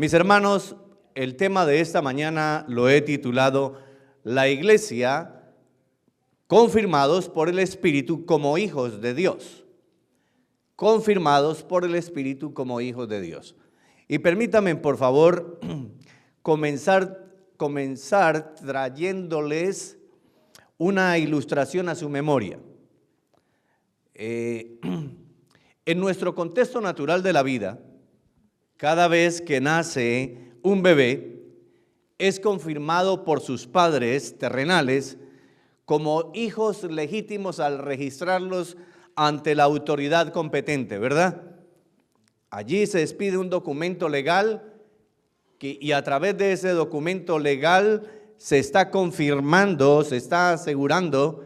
Mis hermanos, el tema de esta mañana lo he titulado La Iglesia confirmados por el Espíritu como hijos de Dios. Confirmados por el Espíritu como hijos de Dios. Y permítanme, por favor, comenzar trayéndoles una ilustración a su memoria. En nuestro contexto natural de la vida, cada vez que nace un bebé, es confirmado por sus padres terrenales como hijos legítimos al registrarlos ante la autoridad competente, ¿verdad? Allí se expide un documento legal y a través de ese documento legal se está confirmando, se está asegurando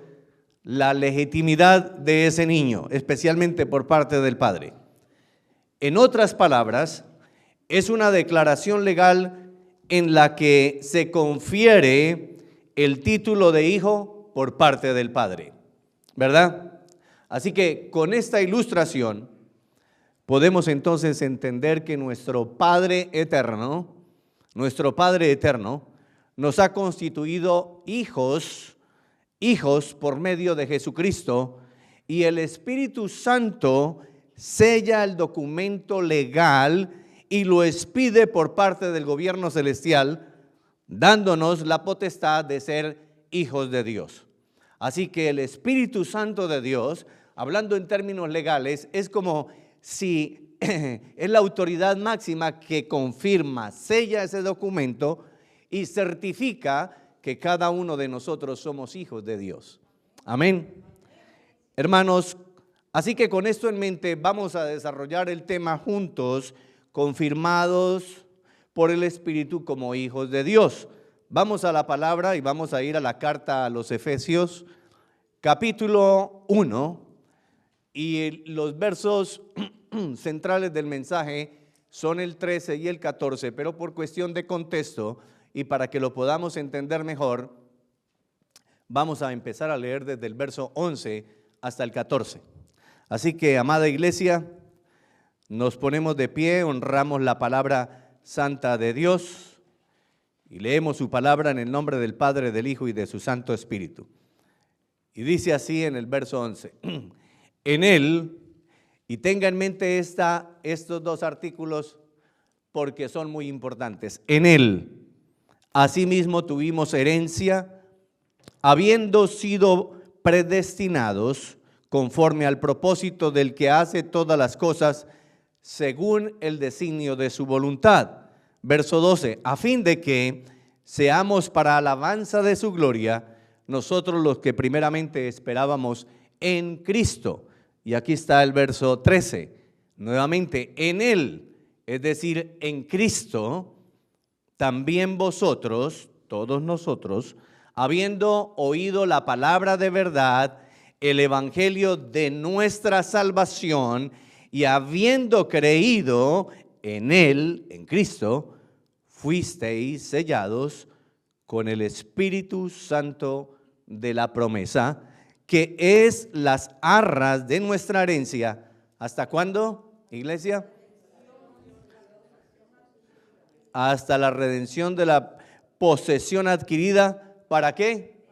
la legitimidad de ese niño, especialmente por parte del padre. En otras palabras, es una declaración legal en la que se confiere el título de hijo por parte del padre, ¿verdad? Así que con esta ilustración podemos entonces entender que nuestro Padre eterno nos ha constituido hijos por medio de Jesucristo, y el Espíritu Santo sella el documento legal y lo expide por parte del gobierno celestial, dándonos la potestad de ser hijos de Dios. Así que el Espíritu Santo de Dios, hablando en términos legales, es como si es la autoridad máxima que confirma, sella ese documento y certifica que cada uno de nosotros somos hijos de Dios. Amén. Hermanos, así que con esto en mente vamos a desarrollar el tema juntos, confirmados por el Espíritu como hijos de Dios. Vamos a la palabra y vamos a ir a la carta a los Efesios, capítulo 1, y los versos centrales del mensaje son el 13 y el 14, pero por cuestión de contexto y para que lo podamos entender mejor, vamos a empezar a leer desde el verso 11 hasta el 14. Así que, amada iglesia, nos ponemos de pie, honramos la palabra santa de Dios y leemos su palabra en el nombre del Padre, del Hijo y de su Santo Espíritu. Y dice así en el verso 11, en Él, y tenga en mente estos dos artículos porque son muy importantes, en Él, asimismo tuvimos herencia, habiendo sido predestinados conforme al propósito del que hace todas las cosas según el designio de su voluntad. Verso 12, a fin de que seamos para alabanza de su gloria, nosotros los que primeramente esperábamos en Cristo. Y aquí está el verso 13, nuevamente, en Él, es decir, en Cristo, también vosotros, todos nosotros, habiendo oído la palabra de verdad, el evangelio de nuestra salvación, y habiendo creído en Él, en Cristo, fuisteis sellados con el Espíritu Santo de la promesa, que es las arras de nuestra herencia. ¿Hasta cuándo, iglesia? Hasta la redención de la posesión adquirida. ¿Para qué?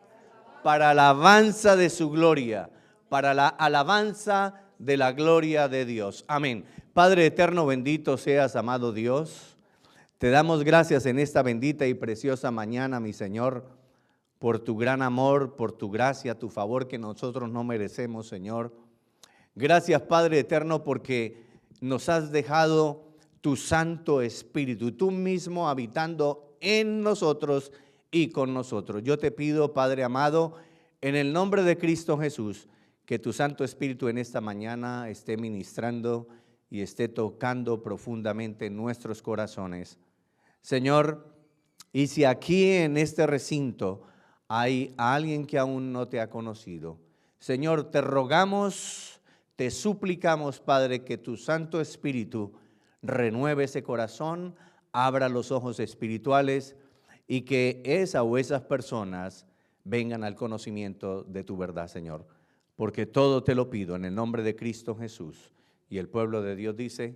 Para alabanza de su gloria, para la alabanza de la gloria de Dios. Amén. Padre eterno, bendito seas, amado Dios. Te damos gracias en esta bendita y preciosa mañana, mi Señor, por tu gran amor, por tu gracia, tu favor que nosotros no merecemos, Señor. Gracias, Padre eterno, porque nos has dejado tu Santo Espíritu, tú mismo habitando en nosotros y con nosotros. Yo te pido, Padre amado, en el nombre de Cristo Jesús, que tu Santo Espíritu en esta mañana esté ministrando y esté tocando profundamente nuestros corazones. Señor, y si aquí en este recinto hay alguien que aún no te ha conocido, Señor, te rogamos, te suplicamos, Padre, que tu Santo Espíritu renueve ese corazón, abra los ojos espirituales y que esa o esas personas vengan al conocimiento de tu verdad, Señor. Porque todo te lo pido en el nombre de Cristo Jesús. Y el pueblo de Dios dice,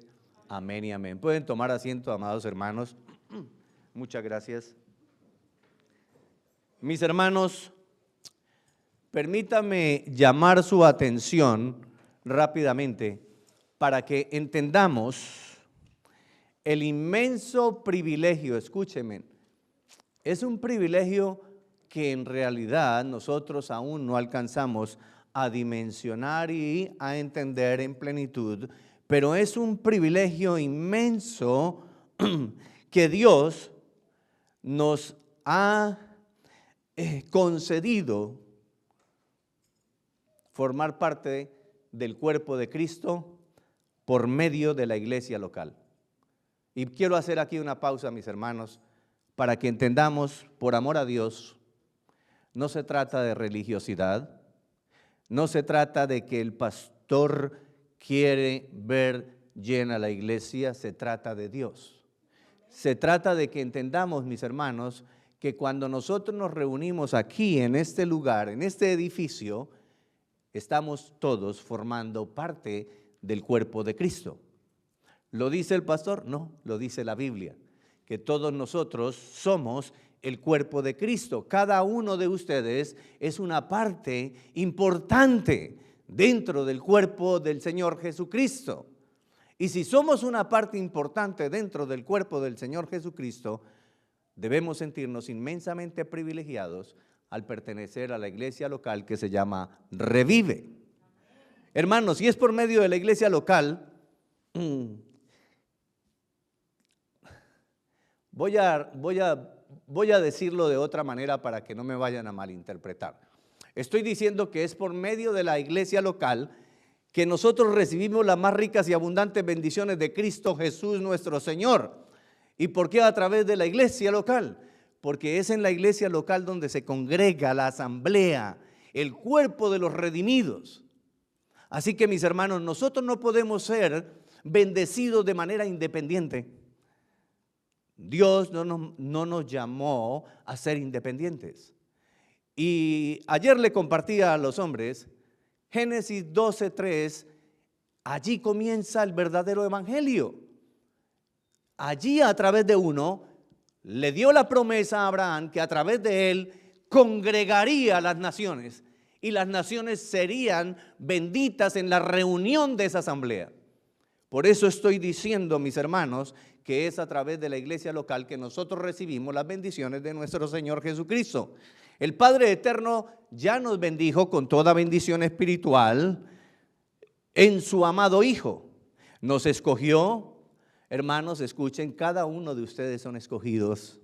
Amén y amén. Pueden tomar asiento, amados hermanos. Muchas gracias. Mis hermanos, permítame llamar su atención rápidamente para que entendamos el inmenso privilegio. Escúchenme, es un privilegio que en realidad nosotros aún no alcanzamos a dimensionar y a entender en plenitud, pero es un privilegio inmenso que Dios nos ha concedido formar parte del cuerpo de Cristo por medio de la iglesia local. Y quiero hacer aquí una pausa, mis hermanos, para que entendamos, por amor a Dios, no se trata de religiosidad, no se trata de que el pastor quiere ver llena la iglesia, se trata de Dios. Se trata de que entendamos, mis hermanos, que cuando nosotros nos reunimos aquí en este lugar, en este edificio, estamos todos formando parte del cuerpo de Cristo. ¿Lo dice el pastor? No, lo dice la Biblia, que todos nosotros somos el cuerpo de Cristo. Cada uno de ustedes es una parte importante dentro del cuerpo del Señor Jesucristo. Y si somos una parte importante dentro del cuerpo del Señor Jesucristo, debemos sentirnos inmensamente privilegiados al pertenecer a la iglesia local que se llama Revive. Hermanos, si es por medio de la iglesia local, voy a decirlo de otra manera para que no me vayan a malinterpretar. Estoy diciendo que es por medio de la iglesia local que nosotros recibimos las más ricas y abundantes bendiciones de Cristo Jesús nuestro Señor. ¿Y por qué a través de la iglesia local? Porque es en la iglesia local donde se congrega la asamblea, el cuerpo de los redimidos. Así que, mis hermanos, nosotros no podemos ser bendecidos de manera independiente. Dios no nos llamó a ser independientes. Y ayer le compartía a los hombres Génesis 12:3, allí comienza el verdadero evangelio. Allí, a través de uno, le dio la promesa a Abraham que a través de él congregaría las naciones y las naciones serían benditas en la reunión de esa asamblea. Por eso estoy diciendo, mis hermanos, que es a través de la iglesia local que nosotros recibimos las bendiciones de nuestro Señor Jesucristo. El Padre Eterno ya nos bendijo con toda bendición espiritual en su amado Hijo. Nos escogió. Hermanos, escuchen, cada uno de ustedes son escogidos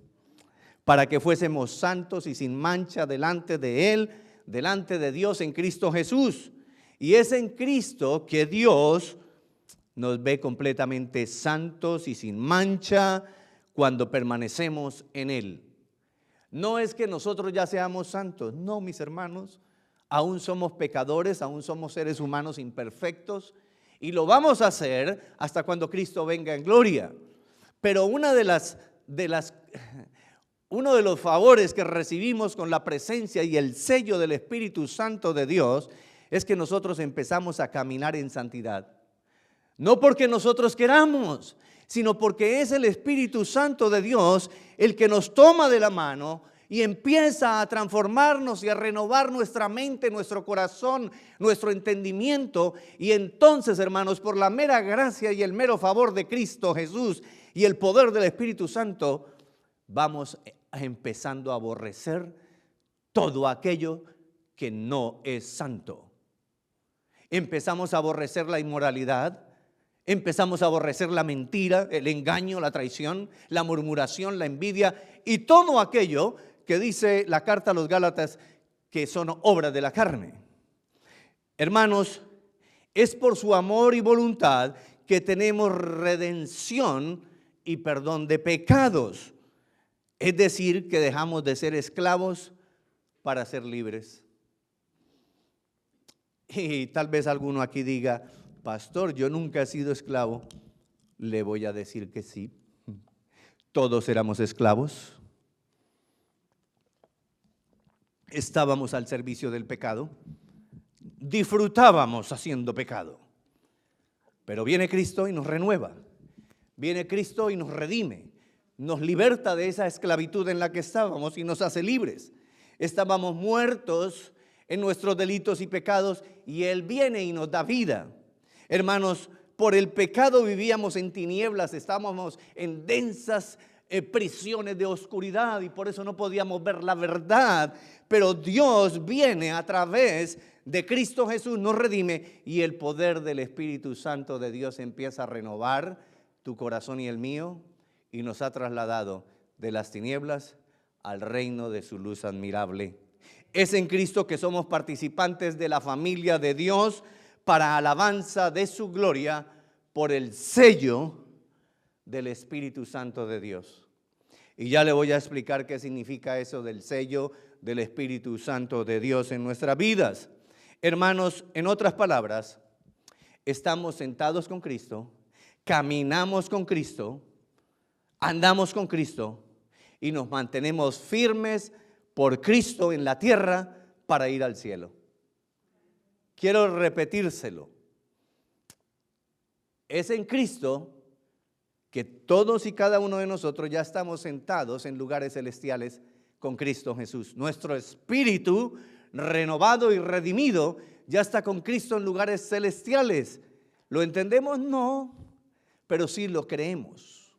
para que fuésemos santos y sin mancha delante de Él, delante de Dios en Cristo Jesús. Y es en Cristo que Dios nos ve completamente santos y sin mancha cuando permanecemos en Él. No es que nosotros ya seamos santos, no, mis hermanos, aún somos pecadores, aún somos seres humanos imperfectos, y lo vamos a hacer hasta cuando Cristo venga en gloria. Pero uno de los favores que recibimos con la presencia y el sello del Espíritu Santo de Dios es que nosotros empezamos a caminar en santidad. No porque nosotros queramos, sino porque es el Espíritu Santo de Dios el que nos toma de la mano y empieza a transformarnos y a renovar nuestra mente, nuestro corazón, nuestro entendimiento. Y entonces, hermanos, por la mera gracia y el mero favor de Cristo Jesús y el poder del Espíritu Santo, vamos empezando a aborrecer todo aquello que no es santo. Empezamos a aborrecer la inmoralidad, empezamos a aborrecer la mentira, el engaño, la traición, la murmuración, la envidia y todo aquello que dice la carta a los Gálatas que son obras de la carne. Hermanos, es por su amor y voluntad que tenemos redención y perdón de pecados. Es decir, que dejamos de ser esclavos para ser libres. Y tal vez alguno aquí diga, pastor, yo nunca he sido esclavo. Le voy a decir que sí. Todos éramos esclavos. Estábamos al servicio del pecado. Disfrutábamos haciendo pecado. Pero viene Cristo y nos renueva. Viene Cristo y nos redime, nos liberta de esa esclavitud en la que estábamos y nos hace libres. Estábamos muertos en nuestros delitos y pecados y Él viene y nos da vida. Hermanos, por el pecado vivíamos en tinieblas, estábamos en densas prisiones de oscuridad y por eso no podíamos ver la verdad. Pero Dios viene a través de Cristo Jesús, nos redime y el poder del Espíritu Santo de Dios empieza a renovar tu corazón y el mío y nos ha trasladado de las tinieblas al reino de su luz admirable. Es en Cristo que somos participantes de la familia de Dios para alabanza de su gloria por el sello del Espíritu Santo de Dios. Y ya le voy a explicar qué significa eso del sello del Espíritu Santo de Dios en nuestras vidas. Hermanos, en otras palabras, estamos sentados con Cristo, caminamos con Cristo, andamos con Cristo y nos mantenemos firmes por Cristo en la tierra para ir al cielo. Quiero repetírselo. Es en Cristo que todos y cada uno de nosotros ya estamos sentados en lugares celestiales con Cristo Jesús. Nuestro espíritu renovado y redimido ya está con Cristo en lugares celestiales. ¿Lo entendemos? No, pero sí lo creemos.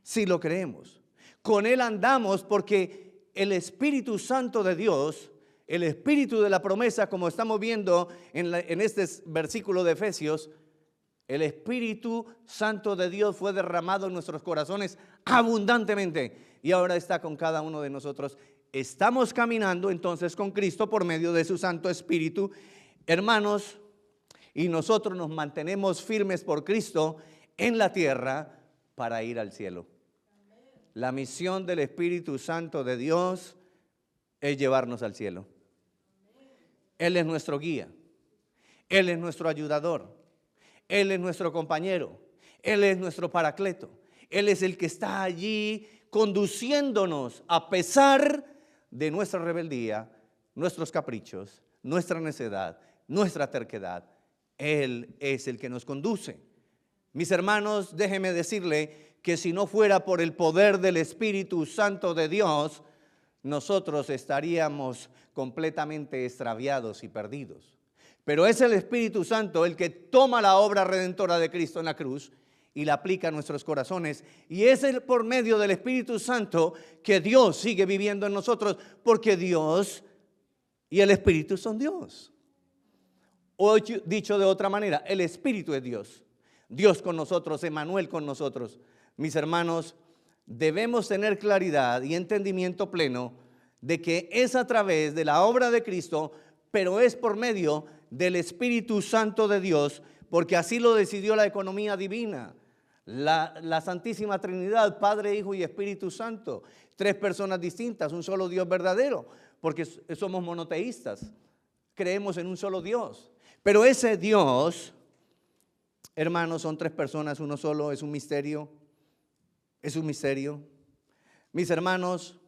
Sí lo creemos. Con Él andamos porque el Espíritu Santo de Dios, el Espíritu de la promesa, como estamos viendo en este versículo de Efesios, el Espíritu Santo de Dios fue derramado en nuestros corazones abundantemente y ahora está con cada uno de nosotros. Estamos caminando entonces con Cristo por medio de su Santo Espíritu, hermanos, y nosotros nos mantenemos firmes por Cristo en la tierra para ir al cielo. La misión del Espíritu Santo de Dios es llevarnos al cielo. Él es nuestro guía, Él es nuestro ayudador, Él es nuestro compañero, Él es nuestro paracleto, Él es el que está allí conduciéndonos a pesar de nuestra rebeldía, nuestros caprichos, nuestra necedad, nuestra terquedad. Él es el que nos conduce. Mis hermanos, déjeme decirle que si no fuera por el poder del Espíritu Santo de Dios, nosotros estaríamos completamente extraviados y perdidos. Pero es el Espíritu Santo el que toma la obra redentora de Cristo en la cruz y la aplica a nuestros corazones. Y es por medio del Espíritu Santo que Dios sigue viviendo en nosotros, porque Dios y el Espíritu son Dios. O dicho de otra manera, el Espíritu es Dios. Dios con nosotros, Emmanuel con nosotros. Mis hermanos, debemos tener claridad y entendimiento pleno de que es a través de la obra de Cristo, pero es por medio del Espíritu Santo de Dios, porque así lo decidió la economía divina. La Santísima Trinidad, Padre, Hijo y Espíritu Santo. Tres personas distintas, un solo Dios verdadero, porque somos monoteístas. Creemos en un solo Dios. Pero ese Dios, hermanos, son tres personas, uno solo, es un misterio. Es un misterio. Mis hermanos,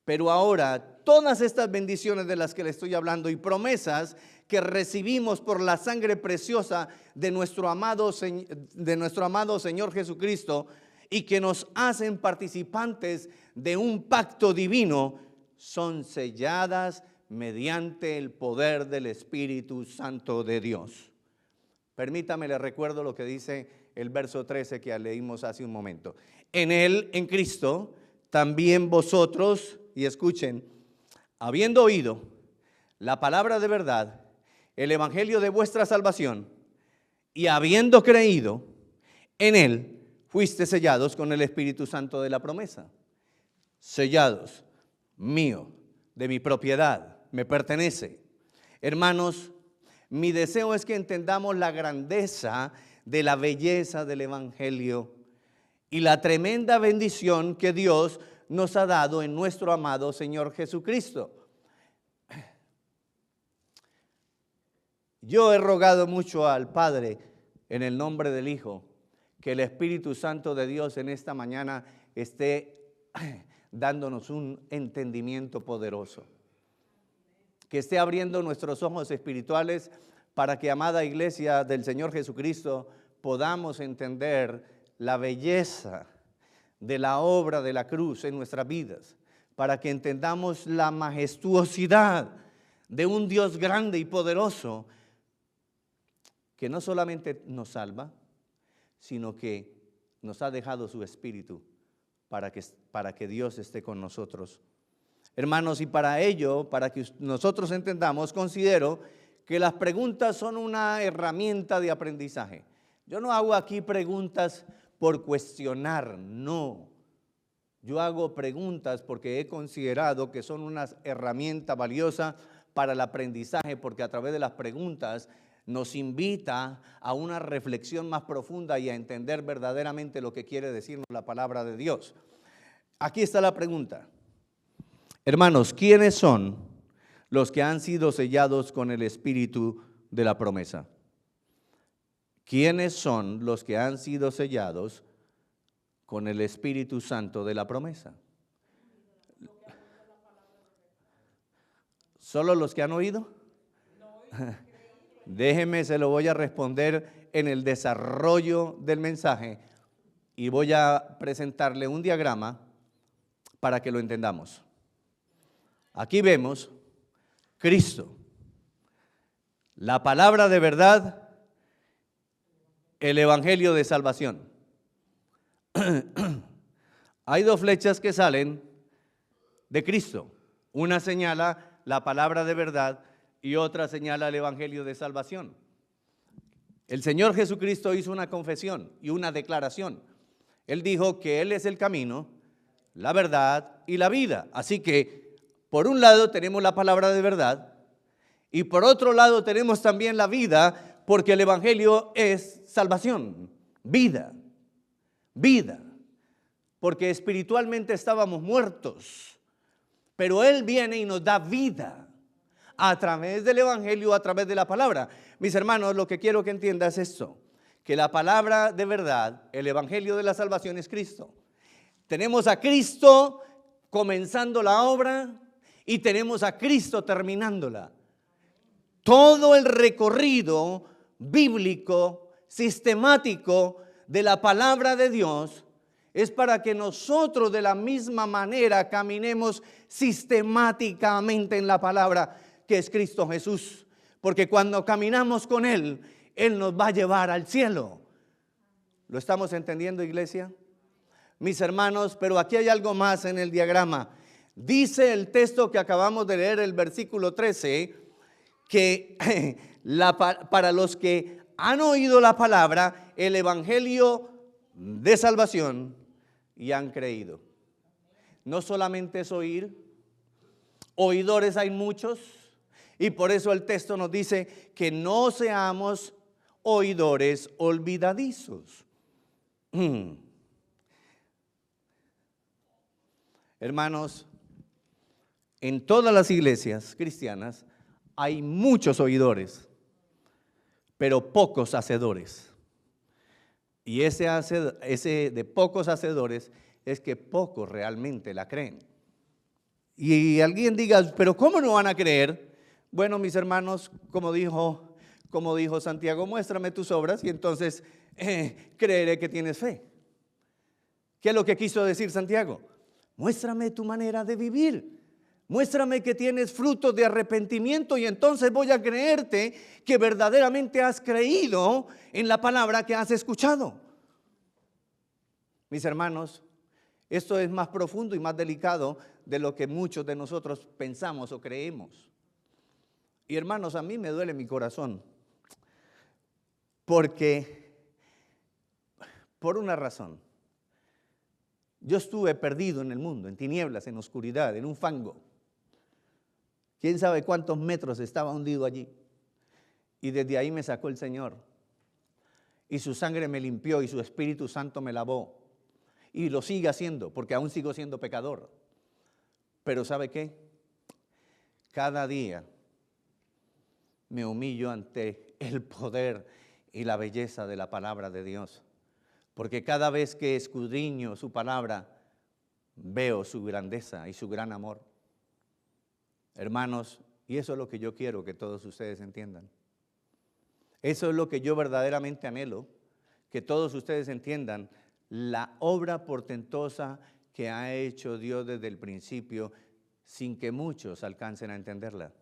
pero ahora todas estas bendiciones de las que le estoy hablando y promesas que recibimos por la sangre preciosa de nuestro amado Señor Jesucristo y que nos hacen participantes de un pacto divino, son selladas mediante el poder del Espíritu Santo de Dios. Permítame, le recuerdo lo que dice el verso 13 que leímos hace un momento. En Él, en Cristo, también vosotros, y escuchen, habiendo oído la palabra de verdad, el evangelio de vuestra salvación, y habiendo creído en Él, fuiste sellados con el Espíritu Santo de la promesa. Sellados, mío, de mi propiedad, me pertenece. Hermanos, mi deseo es que entendamos la grandeza de la belleza del evangelio y la tremenda bendición que Dios nos ha dado en nuestro amado Señor Jesucristo. Yo he rogado mucho al Padre en el nombre del Hijo que el Espíritu Santo de Dios en esta mañana esté dándonos un entendimiento poderoso, que esté abriendo nuestros ojos espirituales para que, amada iglesia del Señor Jesucristo, podamos entender la belleza de la obra de la cruz en nuestras vidas, para que entendamos la majestuosidad de un Dios grande y poderoso que no solamente nos salva, sino que nos ha dejado su Espíritu para que Dios esté con nosotros. Hermanos, y para ello, para que nosotros entendamos, considero que las preguntas son una herramienta de aprendizaje. Yo no hago aquí preguntas por cuestionar, no. Yo hago preguntas porque he considerado que son una herramienta valiosa para el aprendizaje, porque a través de las preguntas nos invita a una reflexión más profunda y a entender verdaderamente lo que quiere decirnos la palabra de Dios. Aquí está la pregunta. Hermanos, ¿quiénes son los que han sido sellados con el Espíritu de la promesa? ¿Quiénes son los que han sido sellados con el Espíritu Santo de la promesa? ¿Solo los que han oído? Déjeme, se lo voy a responder en el desarrollo del mensaje y voy a presentarle un diagrama para que lo entendamos. Aquí vemos Cristo, la palabra de verdad, el evangelio de salvación. Hay dos flechas que salen de Cristo. Una señala la palabra de verdad y otra señala el evangelio de salvación. El Señor Jesucristo hizo una confesión y una declaración. Él dijo que Él es el camino, la verdad y la vida. Así que, por un lado tenemos la palabra de verdad y por otro lado tenemos también la vida, porque el evangelio es salvación, vida. Porque espiritualmente estábamos muertos, pero Él viene y nos da vida a través del evangelio, a través de la palabra. Mis hermanos, lo que quiero que entiendas es esto, que la palabra de verdad, el evangelio de la salvación es Cristo. Tenemos a Cristo comenzando la obra y tenemos a Cristo terminándola. Todo el recorrido bíblico, sistemático de la palabra de Dios es para que nosotros de la misma manera caminemos sistemáticamente en la palabra que es Cristo Jesús. Porque cuando caminamos con Él, Él nos va a llevar al cielo. ¿Lo estamos entendiendo, iglesia? Mis hermanos, pero aquí hay algo más en el diagrama. Dice el texto que acabamos de leer, el versículo 13, que para los que han oído la palabra, el evangelio de salvación, y han creído. No solamente es oír, oidores hay muchos, y por eso el texto nos dice que no seamos oidores olvidadizos. Hermanos, en todas las iglesias cristianas hay muchos oidores, pero pocos hacedores. Y ese de pocos hacedores es que pocos realmente la creen. Y alguien diga, pero ¿cómo no van a creer? Bueno, mis hermanos, como dijo Santiago, muéstrame tus obras y entonces creeré que tienes fe. ¿Qué es lo que quiso decir Santiago? Muéstrame tu manera de vivir. Muéstrame que tienes frutos de arrepentimiento y entonces voy a creerte que verdaderamente has creído en la palabra que has escuchado. Mis hermanos, esto es más profundo y más delicado de lo que muchos de nosotros pensamos o creemos. Y hermanos, a mí me duele mi corazón, porque por una razón, yo estuve perdido en el mundo, en tinieblas, en oscuridad, en un fango. ¿Quién sabe cuántos metros estaba hundido allí? Y desde ahí me sacó el Señor. Y su sangre me limpió y su Espíritu Santo me lavó. Y lo sigue haciendo, porque aún sigo siendo pecador. Pero ¿sabe qué? Cada día me humillo ante el poder y la belleza de la palabra de Dios. Porque cada vez que escudriño su palabra, veo su grandeza y su gran amor. Hermanos, y eso es lo que yo quiero que todos ustedes entiendan. Eso es lo que yo verdaderamente anhelo, que todos ustedes entiendan la obra portentosa que ha hecho Dios desde el principio, sin que muchos alcancen a entenderla.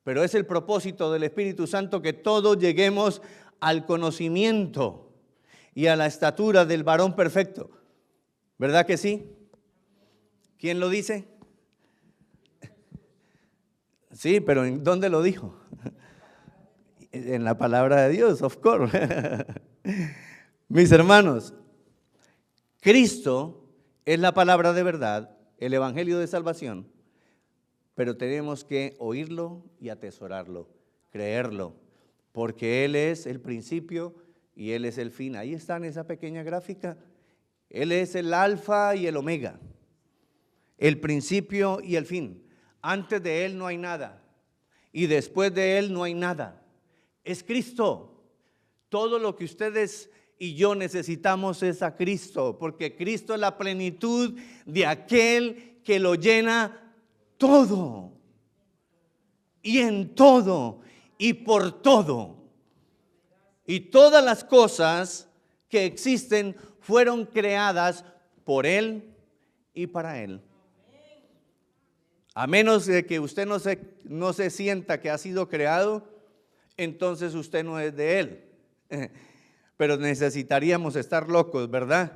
Pero es el propósito del Espíritu Santo que todos lleguemos al conocimiento y a la estatura del varón perfecto. ¿Verdad que sí? ¿Quién lo dice? Sí, pero ¿en dónde lo dijo? En la palabra de Dios, of course. Mis hermanos, Cristo es la palabra de verdad, el evangelio de salvación, pero tenemos que oírlo y atesorarlo, creerlo, porque Él es el principio y Él es el fin. Ahí está en esa pequeña gráfica. Él es el alfa y el omega, el principio y el fin. Antes de Él no hay nada y después de Él no hay nada. Es Cristo. Todo lo que ustedes y yo necesitamos es a Cristo, porque Cristo es la plenitud de aquel que lo llena todo, y en todo, y por todo. Y todas las cosas que existen fueron creadas por Él y para Él. A menos de que usted no se sienta que ha sido creado, entonces usted no es de Él. Pero necesitaríamos estar locos, ¿verdad?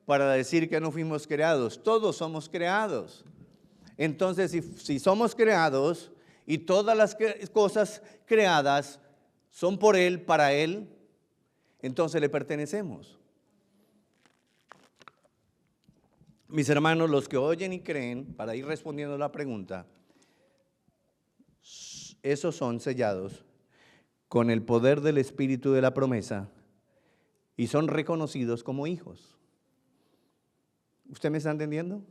Para decir que no fuimos creados. Todos somos creados. Entonces, si somos creados y todas las cosas creadas son por Él, para Él, entonces le pertenecemos. Mis hermanos, los que oyen y creen, para ir respondiendo a la pregunta, esos son sellados con el poder del Espíritu de la promesa y son reconocidos como hijos. ¿Usted me está entendiendo?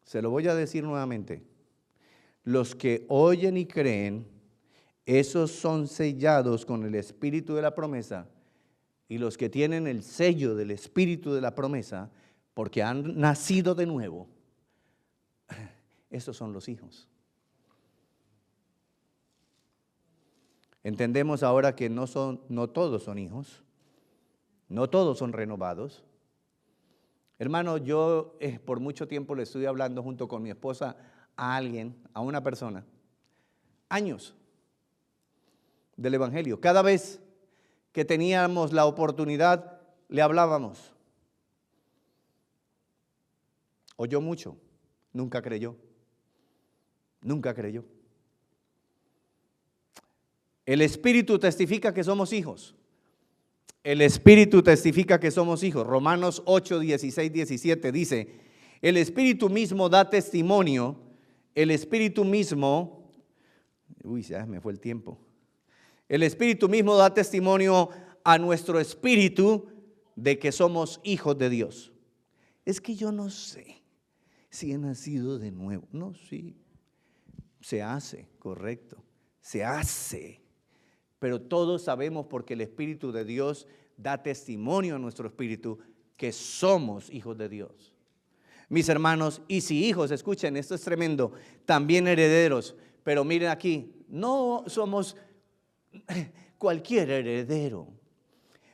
Se lo voy a decir nuevamente. Los que oyen y creen, esos son sellados con el Espíritu de la promesa, y los que tienen el sello del Espíritu de la promesa, porque han nacido de nuevo, esos son los hijos. Entendemos ahora que no todos son hijos, no todos son renovados. Hermano, yo por mucho tiempo le estuve hablando junto con mi esposa a alguien, a una persona, años del evangelio. Cada vez que teníamos la oportunidad, le hablábamos. Oyó mucho, nunca creyó. Nunca creyó. El Espíritu testifica que somos hijos. El Espíritu testifica que somos hijos. Romanos 8, 16, 17 dice, el Espíritu mismo da testimonio, el Espíritu mismo, ya me fue el tiempo. El Espíritu mismo da testimonio a nuestro espíritu de que somos hijos de Dios. Es que yo no sé si he nacido de nuevo. No, sí, se hace, correcto, se hace. Pero todos sabemos, porque el Espíritu de Dios da testimonio a nuestro espíritu que somos hijos de Dios. Mis hermanos, y si hijos, escuchen, esto es tremendo, también herederos. Pero miren aquí, no somos cualquier heredero.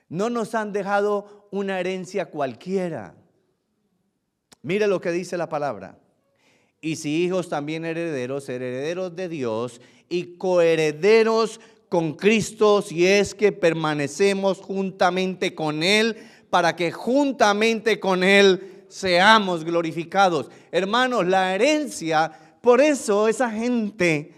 No nos han dejado una herencia cualquiera. Mire lo que dice la palabra. Y si hijos, también herederos, herederos de Dios y coherederos con Cristo, si es que permanecemos juntamente con Él, para que juntamente con Él seamos glorificados. Hermanos, la herencia, por eso esa gente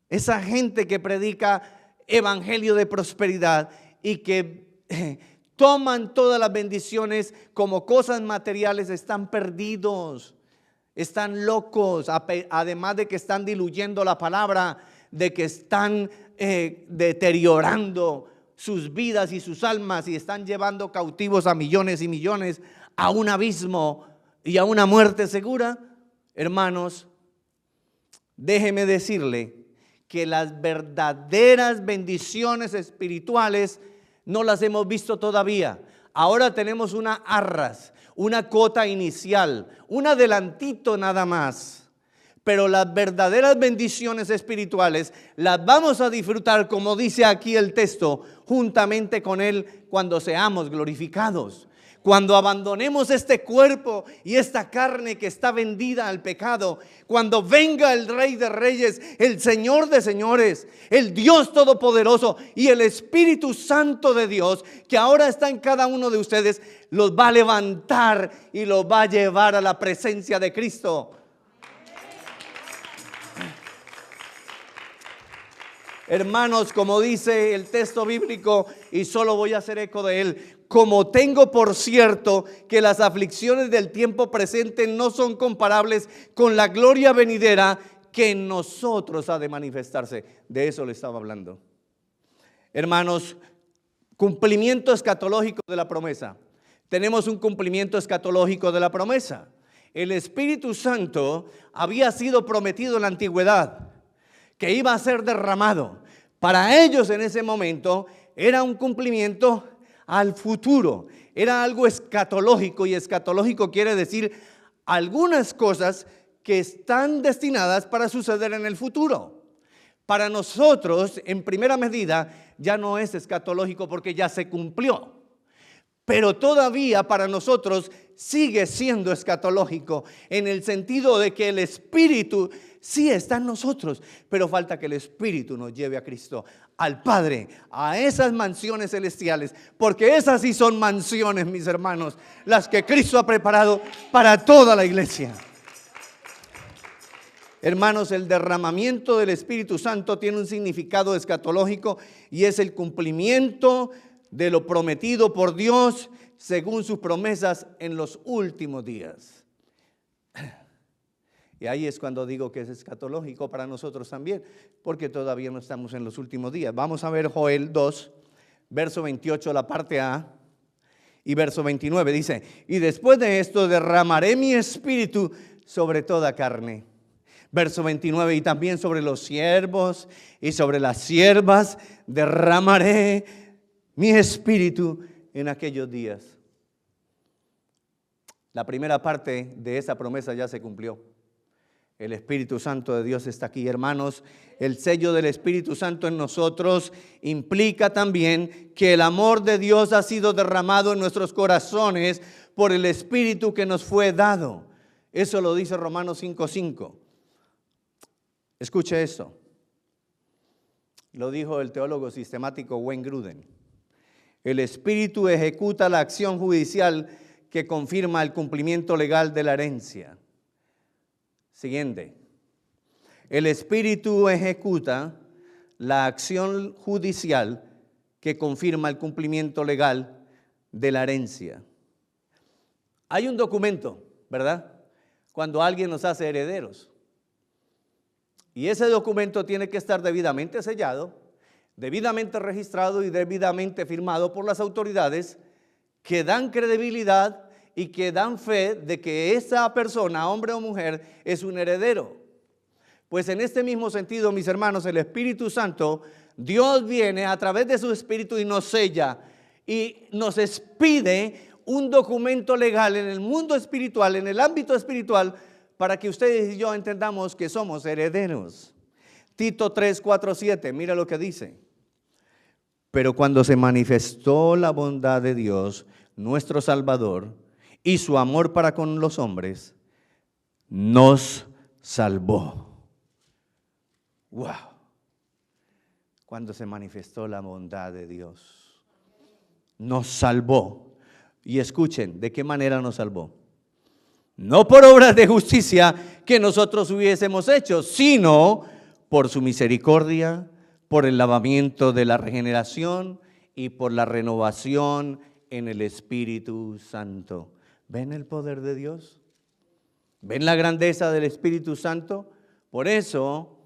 que predica evangelio de prosperidad y que toman todas las bendiciones como cosas materiales, están perdidos, están locos, además de que están diluyendo la palabra, de que están deteriorando sus vidas y sus almas y están llevando cautivos a millones y millones a un abismo y a una muerte segura. Hermanos, déjeme decirle que las verdaderas bendiciones espirituales no las hemos visto todavía. Ahora tenemos una arras, una cuota inicial, un adelantito nada más. Pero las verdaderas bendiciones espirituales las vamos a disfrutar, como dice aquí el texto, juntamente con Él cuando seamos glorificados. Cuando abandonemos este cuerpo y esta carne que está vendida al pecado, cuando venga el Rey de Reyes, el Señor de Señores, el Dios Todopoderoso y el Espíritu Santo de Dios, que ahora está en cada uno de ustedes, los va a levantar y los va a llevar a la presencia de Cristo. Hermanos, como dice el texto bíblico, y solo voy a hacer eco de él: como tengo por cierto que las aflicciones del tiempo presente no son comparables con la gloria venidera que en nosotros ha de manifestarse. De eso le estaba hablando. Hermanos, cumplimiento escatológico de la promesa. Tenemos un cumplimiento escatológico de la promesa. El Espíritu Santo había sido prometido en la antigüedad, que iba a ser derramado. Para ellos en ese momento era un cumplimiento al futuro, era algo escatológico, y escatológico quiere decir algunas cosas que están destinadas para suceder en el futuro. Para nosotros, en primera medida, ya no es escatológico porque ya se cumplió. Pero todavía para nosotros sigue siendo escatológico, en el sentido de que el Espíritu sí está en nosotros, pero falta que el Espíritu nos lleve a Cristo, al Padre, a esas mansiones celestiales, porque esas sí son mansiones, mis hermanos, las que Cristo ha preparado para toda la iglesia. Hermanos, el derramamiento del Espíritu Santo tiene un significado escatológico, y es el cumplimiento de lo prometido por Dios según sus promesas en los últimos días. Y ahí es cuando digo que es escatológico para nosotros también, porque todavía no estamos en los últimos días. Vamos a ver Joel 2, verso 28, la parte A, y verso 29. Dice: y después de esto derramaré mi espíritu sobre toda carne. Verso 29, y también sobre los siervos y sobre las siervas derramaré mi espíritu en aquellos días. La primera parte de esa promesa ya se cumplió. El Espíritu Santo de Dios está aquí, hermanos. El sello del Espíritu Santo en nosotros implica también que el amor de Dios ha sido derramado en nuestros corazones por el Espíritu que nos fue dado. Eso lo dice Romanos 5:5. Escuche eso. Lo dijo el teólogo sistemático Wayne Grudem. El Espíritu ejecuta la acción judicial que confirma el cumplimiento legal de la herencia. Siguiente. El Espíritu ejecuta la acción judicial que confirma el cumplimiento legal de la herencia. Hay un documento, ¿verdad?, cuando alguien nos hace herederos. Y ese documento tiene que estar debidamente sellado, debidamente registrado y debidamente firmado por las autoridades que dan credibilidad y que dan fe de que esa persona, hombre o mujer, es un heredero. Pues en este mismo sentido, mis hermanos, el Espíritu Santo, Dios viene a través de su Espíritu y nos sella y nos expide un documento legal en el mundo espiritual, en el ámbito espiritual, para que ustedes y yo entendamos que somos herederos. Tito 3, 4, 7, mira lo que dice. Pero cuando se manifestó la bondad de Dios, nuestro Salvador, y su amor para con los hombres, nos salvó. ¡Wow! Cuando se manifestó la bondad de Dios, nos salvó. Y escuchen, ¿de qué manera nos salvó? No por obras de justicia que nosotros hubiésemos hecho, sino por su misericordia, por el lavamiento de la regeneración y por la renovación en el Espíritu Santo. ¿Ven el poder de Dios? ¿Ven la grandeza del Espíritu Santo? Por eso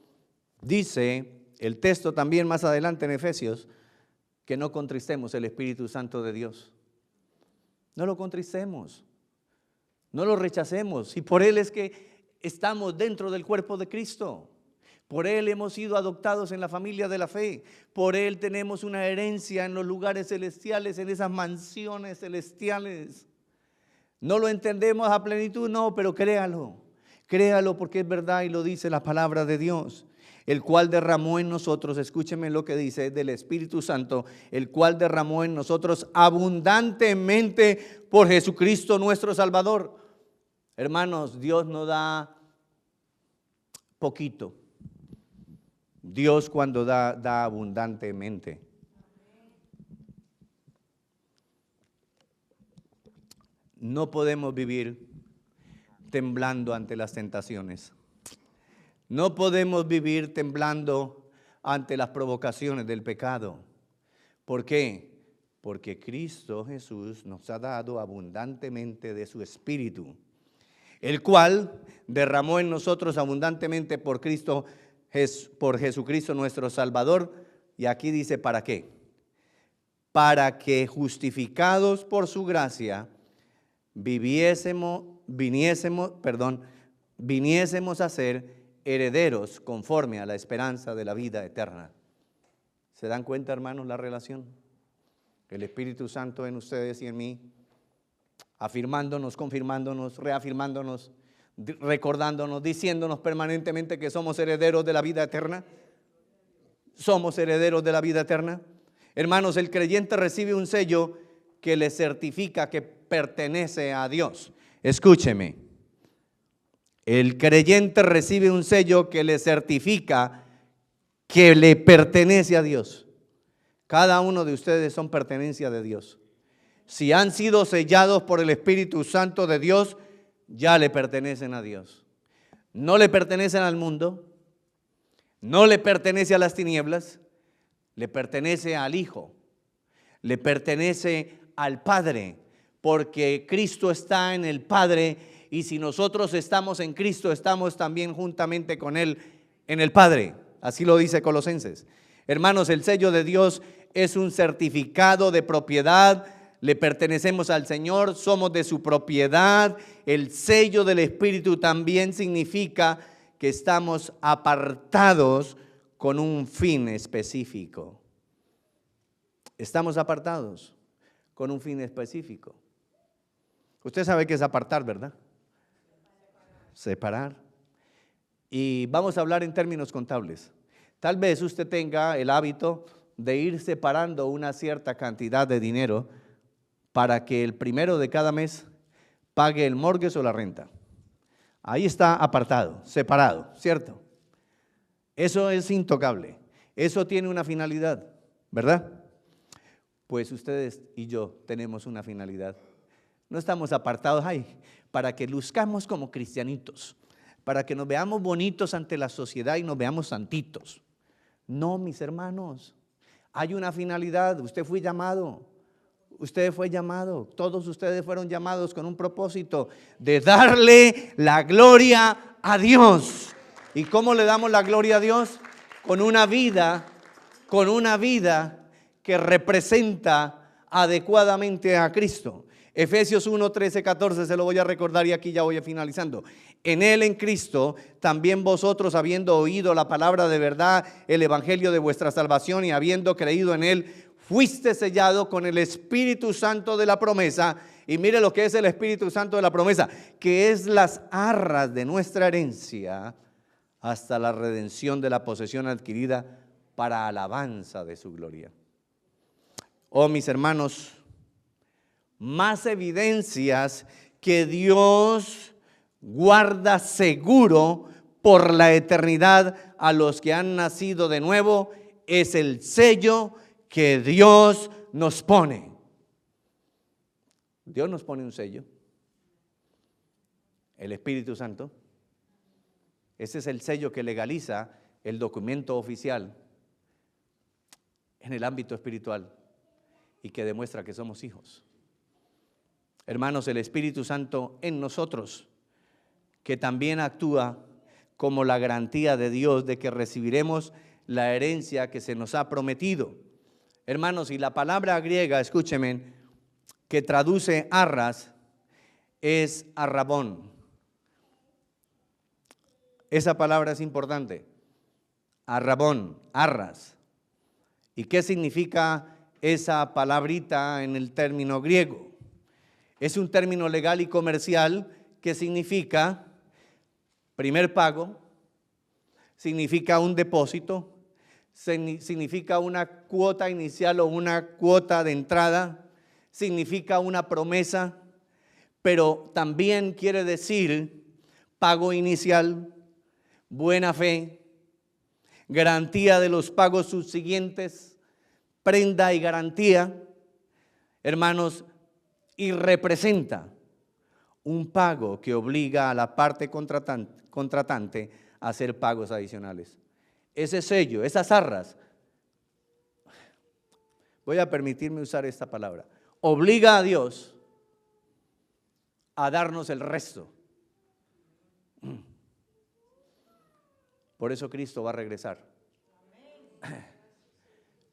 dice el texto también más adelante en Efesios que no contristemos el Espíritu Santo de Dios. No lo contristemos, no lo rechacemos. Y por Él es que estamos dentro del cuerpo de Cristo. Por Él hemos sido adoptados en la familia de la fe. Por Él tenemos una herencia en los lugares celestiales, en esas mansiones celestiales. No lo entendemos a plenitud, no, pero créalo. Créalo porque es verdad y lo dice la palabra de Dios. El cual derramó en nosotros, escúcheme lo que dice del Espíritu Santo, el cual derramó en nosotros abundantemente por Jesucristo nuestro Salvador. Hermanos, Dios no da poquito. Dios cuando da abundantemente. No podemos vivir temblando ante las tentaciones. No podemos vivir temblando ante las provocaciones del pecado. ¿Por qué? Porque Cristo Jesús nos ha dado abundantemente de su Espíritu, el cual derramó en nosotros abundantemente por Jesucristo nuestro Salvador. Y aquí dice, ¿para qué? Para que justificados por su gracia viniésemos a ser herederos conforme a la esperanza de la vida eterna. ¿Se dan cuenta, hermanos, la relación? El Espíritu Santo en ustedes y en mí, afirmándonos, confirmándonos, reafirmándonos, recordándonos, diciéndonos permanentemente que somos herederos de la vida eterna. Somos herederos de la vida eterna. Hermanos, el creyente recibe un sello que le certifica que pertenece a Dios. Escúcheme. El creyente recibe un sello que le certifica que le pertenece a Dios. Cada uno de ustedes son pertenencia de Dios. Si han sido sellados por el Espíritu Santo de Dios, ya le pertenecen a Dios. No le pertenecen al mundo, no le pertenece a las tinieblas, le pertenece al Hijo, le pertenece al Padre, porque Cristo está en el Padre. Y si nosotros estamos en Cristo, estamos también juntamente con Él en el Padre. Así lo dice Colosenses. Hermanos, el sello de Dios es un certificado de propiedad. Le pertenecemos al Señor, somos de su propiedad. El sello del Espíritu también significa que estamos apartados con un fin específico. Estamos apartados con un fin específico. Usted sabe qué es apartar, ¿verdad? Separar. Y vamos a hablar en términos contables. Tal vez usted tenga el hábito de ir separando una cierta cantidad de dinero para que el primero de cada mes pague el mortgage o la renta. Ahí está apartado, separado, ¿cierto? Eso es intocable. Eso tiene una finalidad, ¿verdad? Pues ustedes y yo tenemos una finalidad. No estamos apartados ahí para que luzcamos como cristianitos, para que nos veamos bonitos ante la sociedad y nos veamos santitos. No, mis hermanos, hay una finalidad. Usted fue llamado, todos ustedes fueron llamados con un propósito de darle la gloria a Dios. ¿Y cómo le damos la gloria a Dios? Con una vida que representa adecuadamente a Cristo. Efesios 1, 13, 14, se lo voy a recordar y aquí ya voy finalizando. En Él, en Cristo, también vosotros, habiendo oído la palabra de verdad, el evangelio de vuestra salvación, y habiendo creído en Él, fuiste sellado con el Espíritu Santo de la promesa. Y mire lo que es el Espíritu Santo de la promesa, que es las arras de nuestra herencia hasta la redención de la posesión adquirida para alabanza de su gloria. Oh, mis hermanos, más evidencias que Dios guarda seguro por la eternidad a los que han nacido de nuevo es el sello que Dios nos pone. Dios nos pone un sello, el Espíritu Santo. Ese es el sello que legaliza el documento oficial en el ámbito espiritual y que demuestra que somos hijos. Hermanos, el Espíritu Santo en nosotros, que también actúa como la garantía de Dios de que recibiremos la herencia que se nos ha prometido. Hermanos, y la palabra griega, escúchenme, que traduce arras, es arrabón. Esa palabra es importante. Arrabón, arras. ¿Y qué significa esa palabrita en el término griego? Es un término legal y comercial que significa Primer pago significa un depósito, significa una cuota inicial o una cuota de entrada, significa una promesa, pero también quiere decir pago inicial, buena fe, garantía de los pagos subsiguientes, prenda y garantía, hermanos, y representa un pago que obliga a la parte contratante a hacer pagos adicionales. Ese sello, esas arras, voy a permitirme usar esta palabra, obliga a Dios a darnos el resto. Por eso Cristo va a regresar,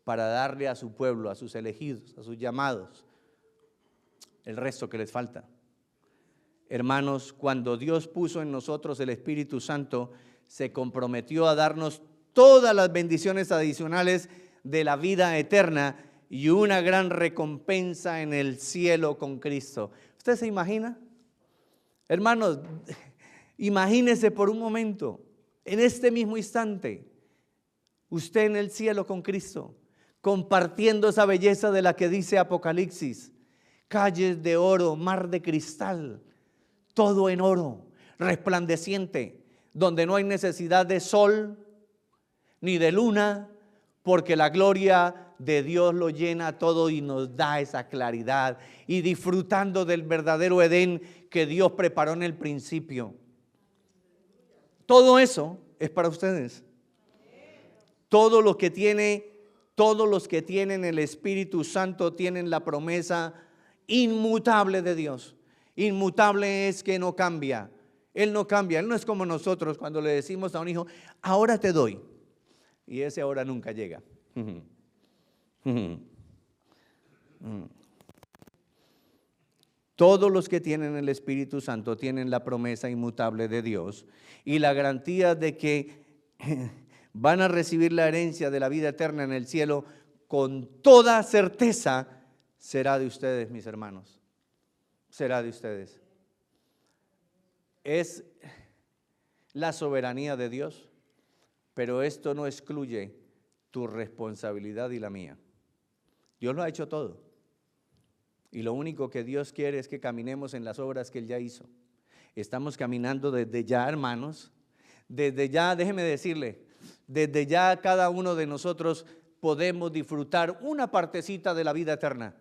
para darle a su pueblo, a sus elegidos, a sus llamados, el resto que les falta. Hermanos, cuando Dios puso en nosotros el Espíritu Santo, se comprometió a darnos todas las bendiciones adicionales de la vida eterna y una gran recompensa en el cielo con Cristo. ¿Usted se imagina? Hermanos, imagínese por un momento, en este mismo instante, usted en el cielo con Cristo, compartiendo esa belleza de la que dice Apocalipsis, calles de oro, mar de cristal, todo en oro, resplandeciente, donde no hay necesidad de sol ni de luna, porque la gloria de Dios lo llena todo y nos da esa claridad, y disfrutando del verdadero Edén que Dios preparó en el principio. Todo eso es para ustedes. Todos los que tienen el Espíritu Santo tienen la promesa inmutable de Dios. Inmutable es que no cambia. Él no cambia. Él no es como nosotros cuando le decimos a un hijo, ahora te doy. Y ese ahora nunca llega. Todos los que tienen el Espíritu Santo tienen la promesa inmutable de Dios y la garantía de que van a recibir la herencia de la vida eterna en el cielo con toda certeza. Será de ustedes, mis hermanos. Será de ustedes. Es la soberanía de Dios, pero esto no excluye tu responsabilidad y la mía. Dios lo ha hecho todo. Y lo único que Dios quiere es que caminemos en las obras que Él ya hizo. Estamos caminando desde ya, hermanos. Desde ya, déjeme decirle, desde ya cada uno de nosotros podemos disfrutar una partecita de la vida eterna.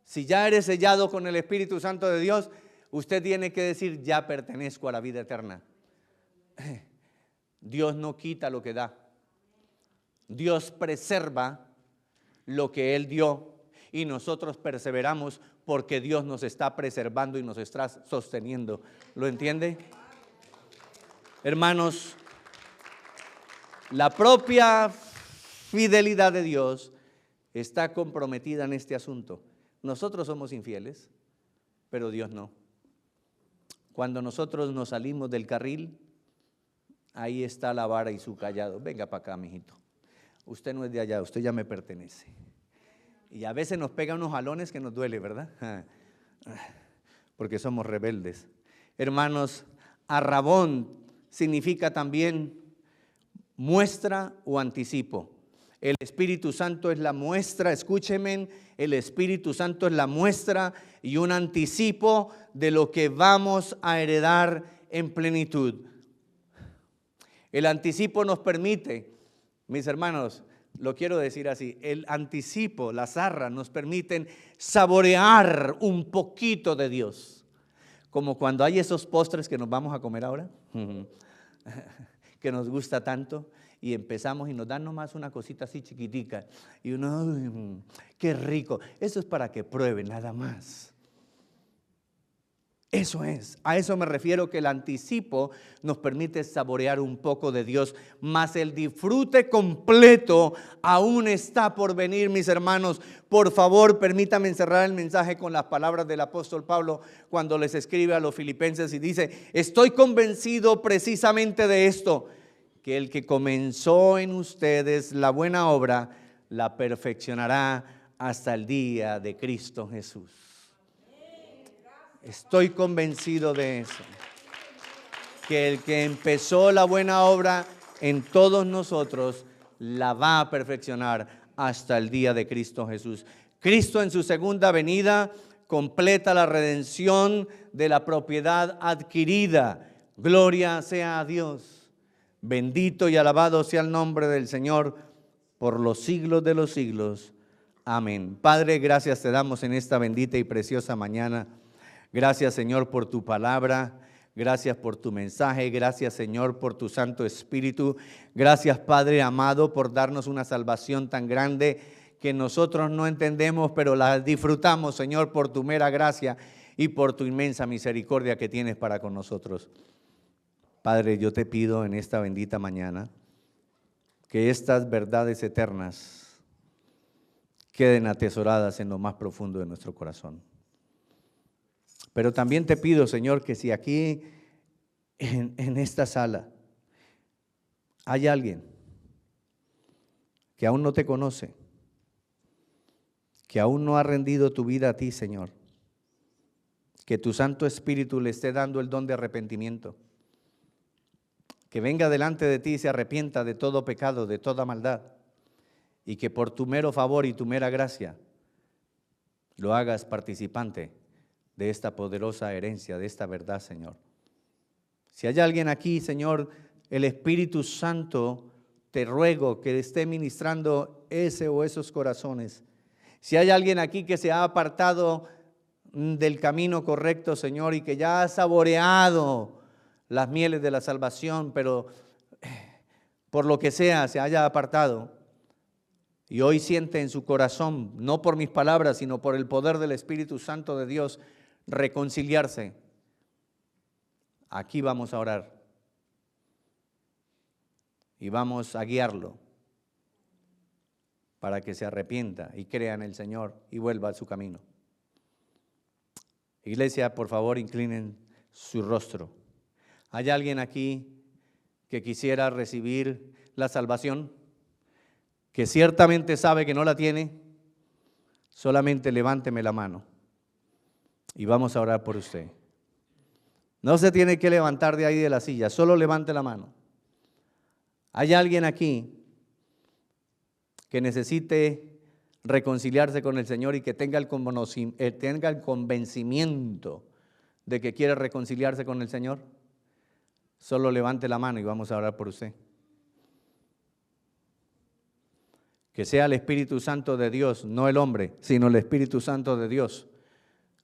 Si ya eres sellado con el Espíritu Santo de Dios, usted tiene que decir, ya pertenezco a la vida eterna. Dios no quita lo que da. Dios preserva lo que Él dio y nosotros perseveramos porque Dios nos está preservando y nos está sosteniendo. ¿Lo entiende? Hermanos, la propia fidelidad de Dios está comprometida en este asunto. Nosotros somos infieles, pero Dios no. Cuando nosotros nos salimos del carril, ahí está la vara y su callado. Venga para acá, mijito. Usted no es de allá, usted ya me pertenece. Y a veces nos pega unos jalones que nos duele, ¿verdad? Porque somos rebeldes. Hermanos, arrabón significa también muestra o anticipo. El Espíritu Santo es la muestra, escúchenme, el Espíritu Santo es la muestra y un anticipo de lo que vamos a heredar en plenitud. El anticipo nos permite, mis hermanos, lo quiero decir así, el anticipo, las arras nos permiten saborear un poquito de Dios. Como cuando hay esos postres que nos vamos a comer ahora, que nos gusta tanto. Y empezamos y nos dan nomás una cosita así chiquitica. Y uno, qué rico. Eso es para que prueben, nada más. Eso es. A eso me refiero, que el anticipo nos permite saborear un poco de Dios. Mas el disfrute completo aún está por venir, mis hermanos. Por favor, permítame cerrar el mensaje con las palabras del apóstol Pablo cuando les escribe a los filipenses y dice, estoy convencido precisamente de esto, que el que comenzó en ustedes la buena obra, la perfeccionará hasta el día de Cristo Jesús. Estoy convencido de eso. que el que empezó la buena obra en todos nosotros la va a perfeccionar hasta el día de Cristo Jesús. Cristo en su segunda venida completa la redención de la propiedad adquirida. Gloria sea a Dios. Bendito y alabado sea el nombre del Señor por los siglos de los siglos. Amén. Padre, gracias te damos en esta bendita y preciosa mañana. Gracias, Señor, por tu palabra. Gracias por tu mensaje. Gracias, Señor, por tu Santo Espíritu. Gracias, Padre amado, por darnos una salvación tan grande que nosotros no entendemos, pero la disfrutamos, Señor, por tu mera gracia y por tu inmensa misericordia que tienes para con nosotros. Padre, yo te pido en esta bendita mañana que estas verdades eternas queden atesoradas en lo más profundo de nuestro corazón. Pero también te pido, Señor, que si aquí en esta sala hay alguien que aún no te conoce, que aún no ha rendido tu vida a ti, Señor, que tu Santo Espíritu le esté dando el don de arrepentimiento, que venga delante de ti y se arrepienta de todo pecado, de toda maldad, y que por tu mero favor y tu mera gracia lo hagas participante de esta poderosa herencia, de esta verdad, Señor. Si hay alguien aquí, Señor, el Espíritu Santo, te ruego que esté ministrando ese o esos corazones. Si hay alguien aquí que se ha apartado del camino correcto, Señor, y que ya ha saboreado las mieles de la salvación, pero por lo que sea se haya apartado, y hoy siente en su corazón, no por mis palabras, sino por el poder del Espíritu Santo de Dios, reconciliarse. Aquí vamos a orar y vamos a guiarlo para que se arrepienta y crea en el Señor y vuelva a su camino. Iglesia, por favor, inclinen su rostro. ¿Hay alguien aquí que quisiera recibir la salvación? Que ciertamente sabe que no la tiene. Solamente levánteme la mano y vamos a orar por usted. No se tiene que levantar de ahí de la silla, solo levante la mano. ¿Hay alguien aquí que necesite reconciliarse con el Señor y que tenga el convencimiento de que quiere reconciliarse con el Señor? Solo levante la mano y vamos a orar por usted. Que sea el Espíritu Santo de Dios, no el hombre, sino el Espíritu Santo de Dios,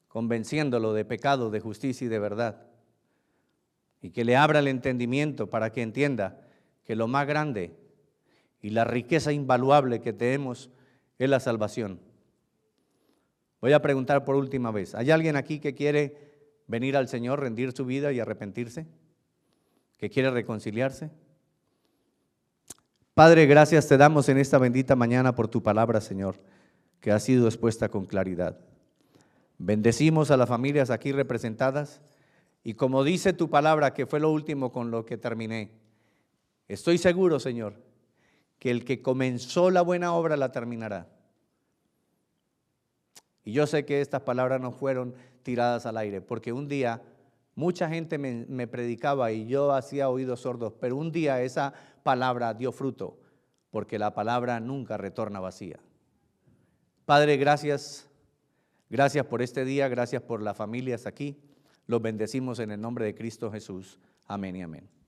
convenciéndolo de pecado, de justicia y de verdad. Y que le abra el entendimiento para que entienda que lo más grande y la riqueza invaluable que tenemos es la salvación. Voy a preguntar por última vez, ¿hay alguien aquí que quiere venir al Señor, rendir su vida y arrepentirse? ¿Que quiere reconciliarse? Padre, gracias te damos en esta bendita mañana por tu palabra, Señor, que ha sido expuesta con claridad. Bendecimos a las familias aquí representadas y como dice tu palabra, que fue lo último con lo que terminé, estoy seguro, Señor, que el que comenzó la buena obra la terminará. Y yo sé que estas palabras no fueron tiradas al aire, porque un día mucha gente me predicaba y yo hacía oídos sordos, pero un día esa palabra dio fruto, porque la palabra nunca retorna vacía. Padre, gracias por este día, gracias por las familias aquí. Los bendecimos en el nombre de Cristo Jesús. Amén y amén.